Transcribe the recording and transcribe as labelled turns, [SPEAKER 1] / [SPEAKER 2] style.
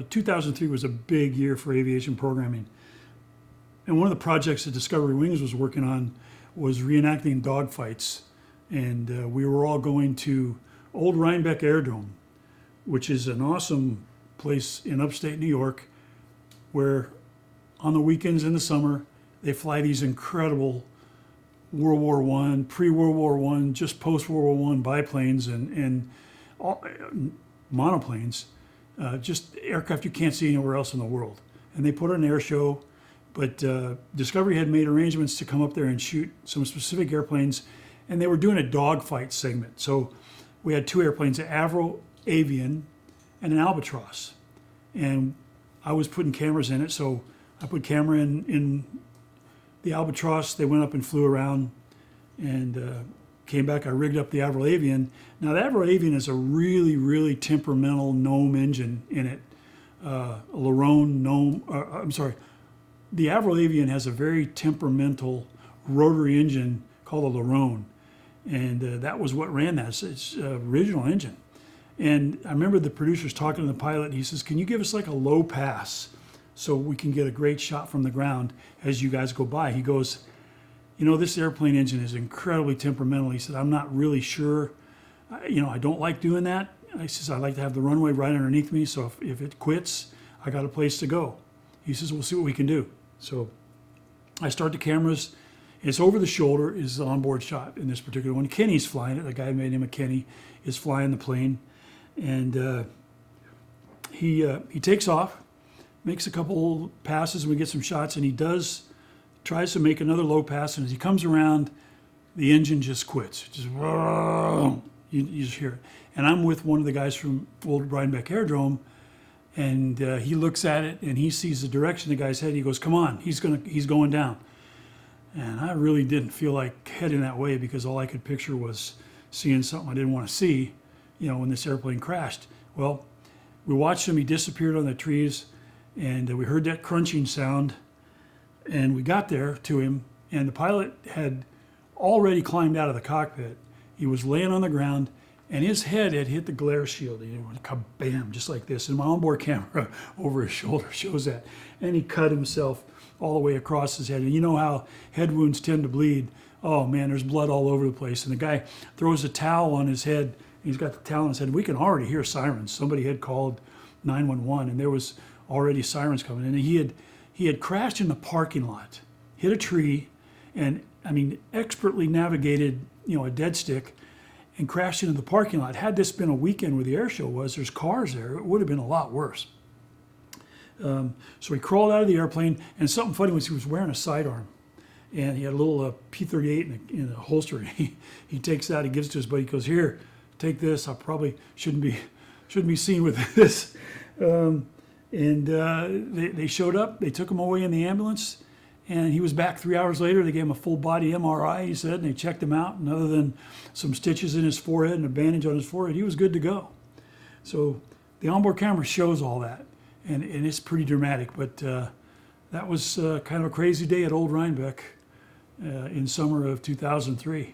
[SPEAKER 1] 2003 was a big year for aviation programming. And one of the projects that Discovery Wings was working on was reenacting dogfights. And we were all going to Old Rhinebeck Airdrome, which is an awesome place in upstate New York, where on the weekends in the summer, they fly these incredible World War I, pre-World War I, just post-World War I biplanes and monoplanes, just aircraft you can't see anywhere else in the world. And they put on an air show, but Discovery had made arrangements to come up there and shoot some specific airplanes, and they were doing a dogfight segment. So we had two airplanes, an Avro Avian and an Albatross. And I was putting cameras in it, so I put camera in the Albatross. They went up and flew around and came back. I rigged up the Avro Avian. Now, the Avro Avian is a really, really temperamental Gnome engine in it. Larone Gnome, the Avro Avian has a very temperamental rotary engine called a Larone. And that was what ran that. It's original engine. And I remember the producers talking to the pilot, and he says, can you give us like a low pass so we can get a great shot from the ground as you guys go by? He goes, you know, this airplane engine is incredibly temperamental. He said, I'm not really sure. I don't like doing that. I says, I like to have the runway right underneath me, so if it quits, I got a place to go. He says, we'll see what we can do. So I start the cameras. It's over the shoulder is the onboard shot in this particular one. Kenny's flying it. The guy made him a Kenny is flying the plane. And he takes off, makes a couple passes, and we get some shots, and he tries to make another low pass, and as he comes around, the engine just quits. Just, you just hear it. And I'm with one of the guys from Old Rhinebeck Airdrome, and he looks at it, and he sees the direction the guy's heading. He goes, come on, he's going down. And I really didn't feel like heading that way because all I could picture was seeing something I didn't want to see, when this airplane crashed. Well, we watched him. He disappeared on the trees, and we heard that crunching sound, and we got there to him, and the pilot had already climbed out of the cockpit. He was laying on the ground, and his head had hit the glare shield. It went kabam, just like this. And my onboard camera over his shoulder shows that. And he cut himself all the way across his head. And you know how head wounds tend to bleed. Oh man, there's blood all over the place. And the guy throws a towel on his head. He's got the towel on his head. We can already hear sirens. Somebody had called 911, and there was already sirens coming. And he had crashed in the parking lot, hit a tree, and expertly navigated, a dead stick, and crashed into the parking lot. Had this been a weekend where the air show was, there's cars there, it would have been a lot worse. So he crawled out of the airplane, and something funny was he was wearing a sidearm, and he had a little P-38 in a holster. He takes that, he gives it to his buddy, he goes, here, take this. I probably shouldn't be seen with this. They showed up, they took him away in the ambulance, and he was back 3 hours later. They gave him a full body MRI, he said, and they checked him out, and other than some stitches in his forehead and a bandage on his forehead, he was good to go. So the onboard camera shows all that, and it's pretty dramatic, but that was kind of a crazy day at Old Rhinebeck in summer of 2003.